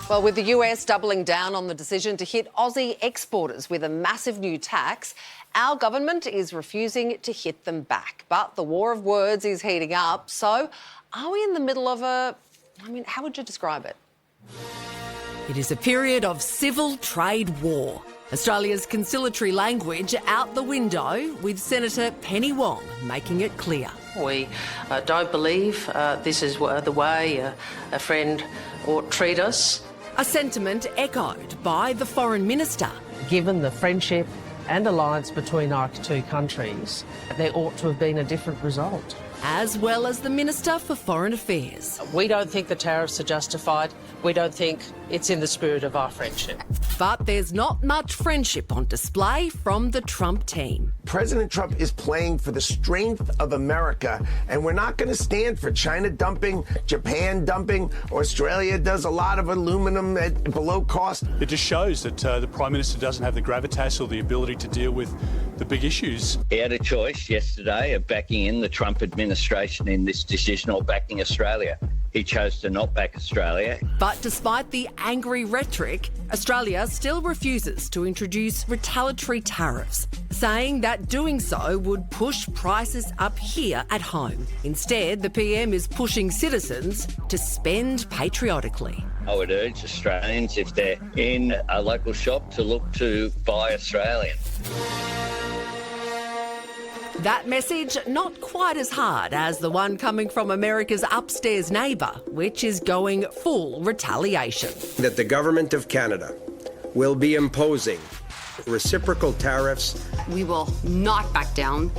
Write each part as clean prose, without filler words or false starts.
Well, with the US doubling down on the decision to hit Aussie exporters with a massive new tax, our government is refusing to hit them back. But the war of words is heating up. So are we in the middle of how would you describe it? It is a period of civil trade war. Australia's conciliatory language out the window, with Senator Penny Wong making it clear. We don't believe this is the way a friend ought to treat us. A sentiment echoed by the Foreign Minister. Given the friendship and alliance between our two countries, there ought to have been a different result. As well as the Minister for Foreign Affairs. We don't think the tariffs are justified. We don't think it's in the spirit of our friendship. But there's not much friendship on display from the Trump team. President Trump is playing for the strength of America, and we're not going to stand for China dumping, Japan dumping. Australia does a lot of aluminum at below cost. It just shows that the Prime Minister doesn't have the gravitas or the ability to deal with the big issues. He had a choice yesterday of backing in the Trump administration in this decision or backing Australia. He chose to not back Australia. But despite the angry rhetoric, Australia still refuses to introduce retaliatory tariffs, saying that doing so would push prices up here at home. Instead, the PM is pushing citizens to spend patriotically. I would urge Australians, if they're in a local shop, to look to buy Australian. That message not quite as hard as the one coming from America's upstairs neighbour, which is going full retaliation. That the government of Canada will be imposing reciprocal tariffs. We will not back down.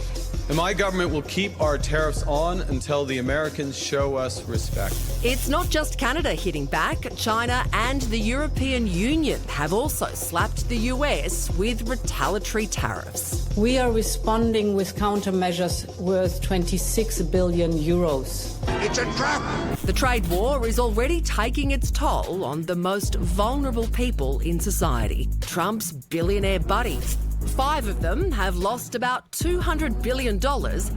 And my government will keep our tariffs on until the Americans show us respect. It's not just Canada hitting back. China and the European Union have also slapped the US with retaliatory tariffs. We are responding with countermeasures worth 26 billion euros. It's a trap! The trade war is already taking its toll on the most vulnerable people in society, Trump's billionaire buddies. 5 of them have lost about $200 billion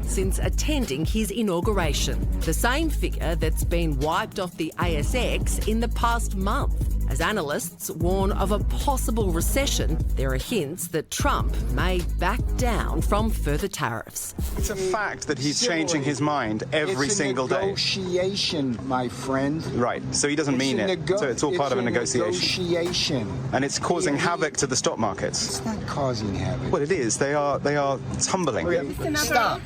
since attending his inauguration, the same figure that's been wiped off the ASX in the past month. As analysts warn of a possible recession, there are hints that Trump may back down from further tariffs. It's a fact that he's changing his mind every single day. It's a negotiation, my friend. Right, so he doesn't mean it. So it's all part of a negotiation. And it's causing havoc to the stock markets. It's not causing havoc. Well, it is. They are tumbling. Stop.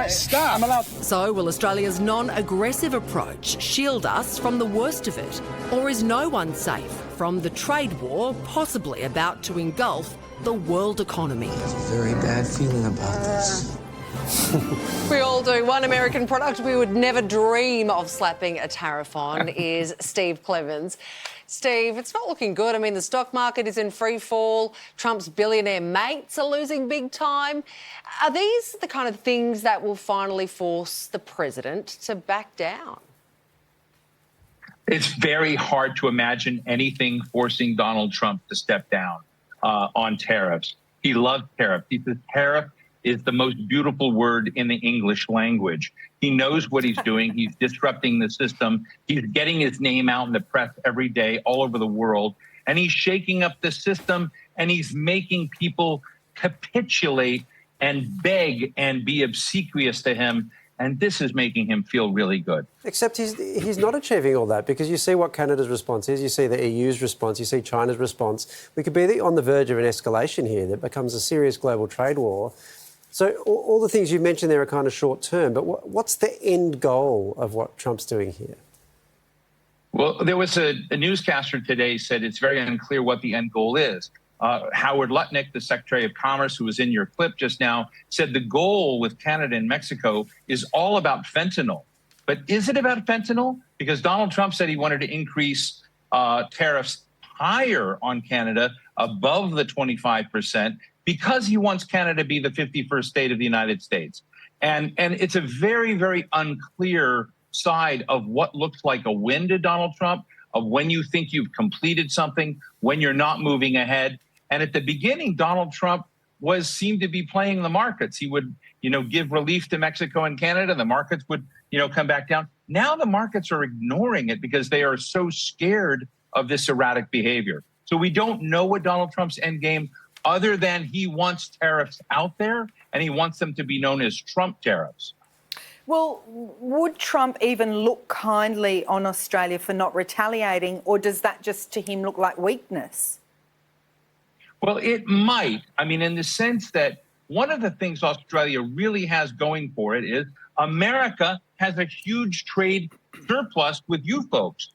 Stop. I'm allowed. So will Australia's non-aggressive approach shield us from the worst of it? Or is no one safe from the trade war possibly about to engulf the world economy? I have a very bad feeling about this. We all do. One American product we would never dream of slapping a tariff on is Steve Clemons. Steve, it's not looking good. I mean, the stock market is in free fall. Trump's billionaire mates are losing big time. Are these the kind of things that will finally force the president to back down? It's very hard to imagine anything forcing Donald Trump to step down on tariffs. He loves tariffs. He says tariff is the most beautiful word in the English language. He knows what he's doing. He's disrupting the system. He's getting his name out in the press every day all over the world. And he's shaking up the system, and he's making people capitulate and beg and be obsequious to him. And this is making him feel really good. Except he's not achieving all that, because you see what Canada's response is, you see the EU's response, you see China's response. We could be on the verge of an escalation here that becomes a serious global trade war. So all the things you mentioned there are kind of short term, but what's the end goal of what Trump's doing here? Well, there was a newscaster today said it's very unclear what the end goal is. Howard Lutnick, the Secretary of Commerce, who was in your clip just now, said the goal with Canada and Mexico is all about fentanyl. But is it about fentanyl? Because Donald Trump said he wanted to increase tariffs higher on Canada, above the 25%, because he wants Canada to be the 51st state of the United States. And it's a very, very unclear side of what looks like a win to Donald Trump, of when you think you've completed something, when you're not moving ahead. And at the beginning, Donald Trump seemed to be playing the markets. He would, give relief to Mexico and Canada. The markets would, come back down. Now the markets are ignoring it because they are so scared of this erratic behavior. So we don't know what Donald Trump's end game, other than he wants tariffs out there and he wants them to be known as Trump tariffs. Well, would Trump even look kindly on Australia for not retaliating, or does that just to him look like weakness? Well, it might. I mean, in the sense that one of the things Australia really has going for it is America has a huge trade surplus with you folks.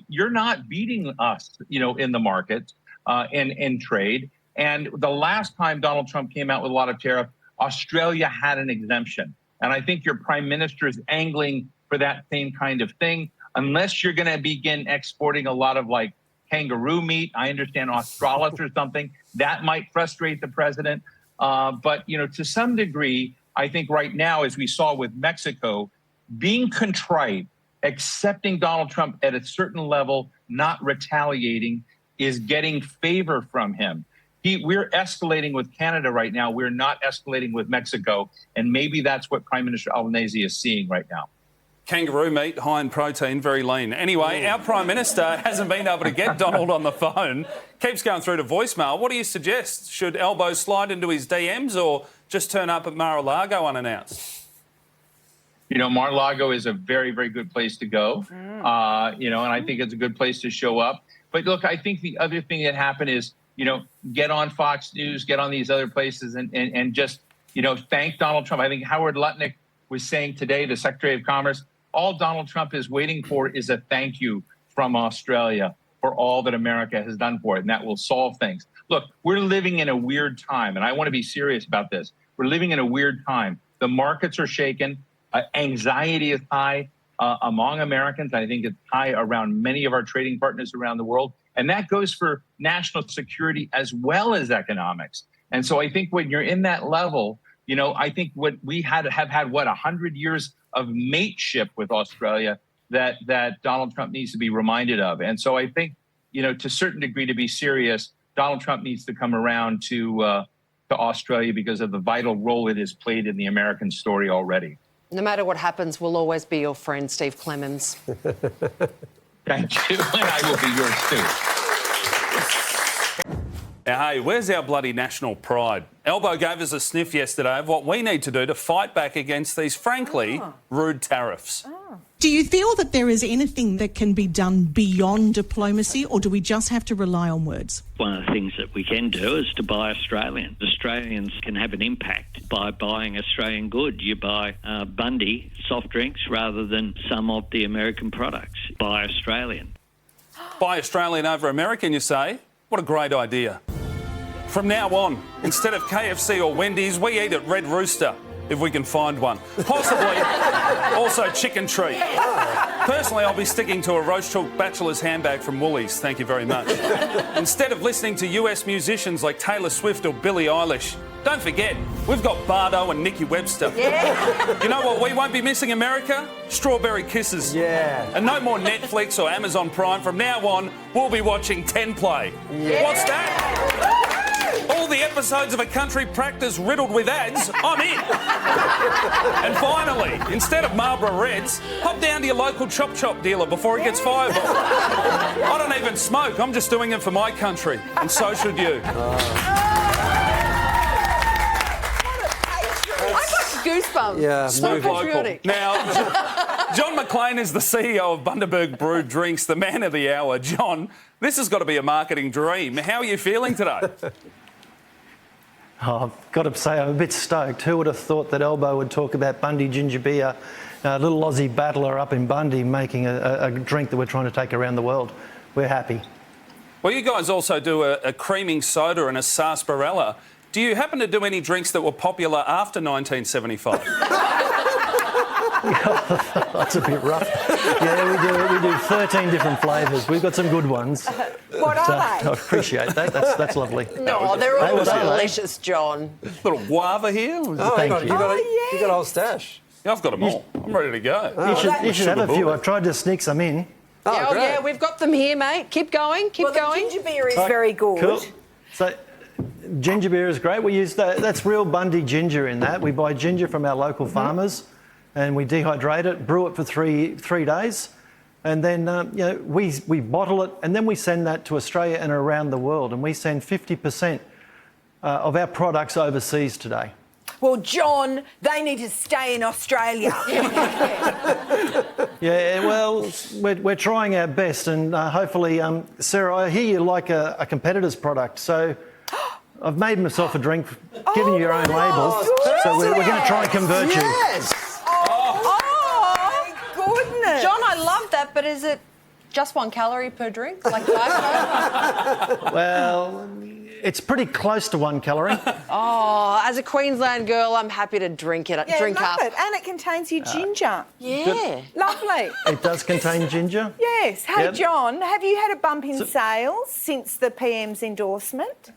You're not beating us, in the market and in trade. And the last time Donald Trump came out with a lot of tariff, Australia had an exemption. And I think your prime minister is angling for that same kind of thing. Unless you're going to begin exporting a lot of like kangaroo meat, I understand Australis or something, that might frustrate the president. But, to some degree, I think right now, as we saw with Mexico, being contrite, accepting Donald Trump at a certain level, not retaliating, is getting favor from him. We're escalating with Canada right now. We're not escalating with Mexico. And maybe that's what Prime Minister Albanese is seeing right now. Kangaroo meat, high in protein, very lean. Anyway, our Prime Minister hasn't been able to get Donald on the phone. Keeps going through to voicemail. What do you suggest? Should Albo slide into his DMs or just turn up at Mar-a-Lago unannounced? Mar-a-Lago is a very, very good place to go. And I think it's a good place to show up. But look, I think the other thing that happened is, get on Fox News, get on these other places and just, thank Donald Trump. I think Howard Lutnick was saying today, the Secretary of Commerce, all Donald Trump is waiting for is a thank you from Australia for all that America has done for it, and that will solve things. Look, we're living in a weird time, and I want to be serious about this. We're living in a weird time. The markets are shaken. Anxiety is high among Americans. I think it's high around many of our trading partners around the world. And that goes for national security as well as economics. And so I think when you're in that level, I think what we have had 100 years of mateship with Australia that Donald Trump needs to be reminded of. And so I think, to a certain degree, to be serious, Donald Trump needs to come around to Australia because of the vital role it has played in the American story already. No matter what happens, we'll always be your friend, Steve Clemons. Thank you, and I will be yours too. Now, hey, where's our bloody national pride? Albo gave us a sniff yesterday of what we need to do to fight back against these, frankly, rude tariffs. Do you feel that there is anything that can be done beyond diplomacy, or do we just have to rely on words? One of the things that we can do is to buy Australian. Australians can have an impact by buying Australian good. You buy Bundy soft drinks rather than some of the American products. Buy Australian. Buy Australian over American, you say? What a great idea. From now on, instead of KFC or Wendy's, we eat at Red Rooster, if we can find one. Possibly also Chicken Treat. Personally, I'll be sticking to a roast chook bachelor's handbag from Woolies, thank you very much. Instead of listening to US musicians like Taylor Swift or Billie Eilish, don't forget, we've got Bardo and Nikki Webster. Yeah. You know what we won't be missing, America? Strawberry Kisses. Yeah. And no more Netflix or Amazon Prime. From now on, we'll be watching 10 Play. Yeah. What's that? All the episodes of A Country Practice riddled with ads, I'm in. And finally, instead of Marlboro Reds, hop down to your local Chop Chop dealer before it gets fireball. I don't even smoke, I'm just doing it for my country, and so should you. Goosebumps. Yeah, so patriotic. Now, John McLean is the CEO of Bundaberg Brewed Drinks, the man of the hour. John, this has got to be a marketing dream. How are you feeling today? I've got to say I'm a bit stoked. Who would have thought that Elbow would talk about Bundy ginger beer, a little Aussie battler up in Bundy making a drink that we're trying to take around the world. We're happy. Well, you guys also do a creaming soda and a sarsaparilla. Do you happen to do any drinks that were popular after 1975? That's a bit rough. Yeah, we do 13 different flavours. We've got some good ones. What are they? I appreciate that. That's lovely. No, they're all delicious, John. Little guava here. Thank you. You got a whole stash. Yeah, I've got them all. I'm ready to go. You should have a few. I've tried to sneak some in. Oh, yeah, we've got them here, mate. Keep going, keep going. The ginger beer is very good. Cool. So, ginger beer is great. We use that's real Bundy ginger in that. We buy ginger from our local farmers and we dehydrate it, brew it for three days, And then, we bottle it and then we send that to Australia and around the world. And we send 50% of our products overseas today. Well, John, they need to stay in Australia. Yeah, well, we're trying our best, and hopefully, Sarah, I hear you like a competitor's product, so I've made myself a drink, given you your own label, so we're going to try and convert you. Yes! Oh, goodness. John, I love that, but is it just 1 calorie per drink, like Diet Coke? Well, it's pretty close to 1 calorie. Oh, as a Queensland girl, I'm happy to drink it. Yeah, drink love up. it. And it contains your ginger. Yeah. Lovely. It does contain ginger. Yes. Hey, Yep. John, have you had a bump in sales since the PM's endorsement?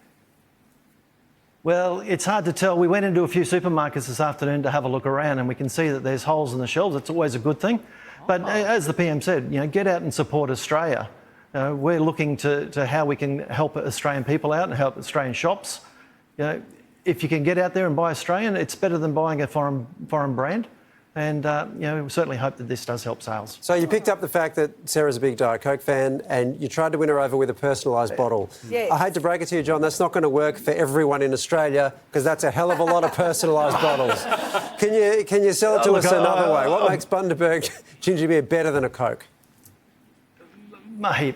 Well, it's hard to tell. We went into a few supermarkets this afternoon to have a look around, and we can see that there's holes in the shelves. It's always a good thing. But as the PM said, get out and support Australia. We're looking to how we can help Australian people out and help Australian shops. If you can get out there and buy Australian, it's better than buying a foreign brand. And, we certainly hope that this does help sales. So you picked up the fact that Sarah's a big Diet Coke fan and you tried to win her over with a personalised bottle. Yes. I hate to break it to you, John, that's not going to work for everyone in Australia because that's a hell of a lot of personalised bottles. Can you sell it to us another way? What makes Bundaberg ginger beer better than a Coke? Mate,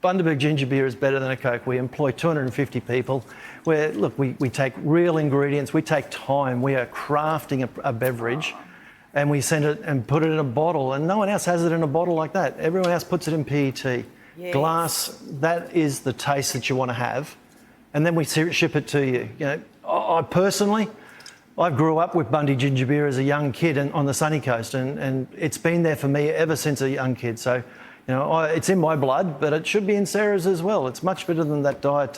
Bundaberg ginger beer is better than a Coke. We employ 250 people. We take real ingredients. We take time. We are crafting a beverage and we send it and put it in a bottle, and no one else has it in a bottle like that. Everyone else puts it in PET. Yes. Glass, that is the taste that you want to have. And then we ship it to you. I personally, I grew up with Bundy ginger beer as a young kid on the sunny coast, and it's been there for me ever since a young kid. So, it's in my blood, but it should be in Sarah's as well. It's much better than that Diet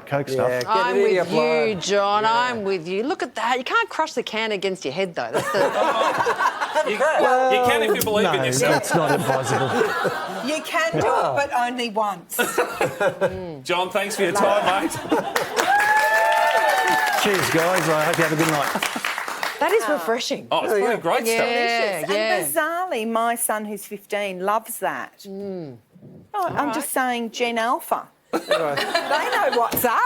Coke stuff. I'm with you, John. Yeah. I'm with you. Look at that. You can't crush the can against your head, though. That's the... you can if you believe in yourself. That's not advisable. You can do it, but only once. John, thanks for your time, mate. Cheers, guys. I hope you have a good night. That is refreshing. Oh, it's pretty great stuff. Delicious. And bizarrely, my son, who's 15, loves that. I'm just saying Gen Alpha. They know what's up.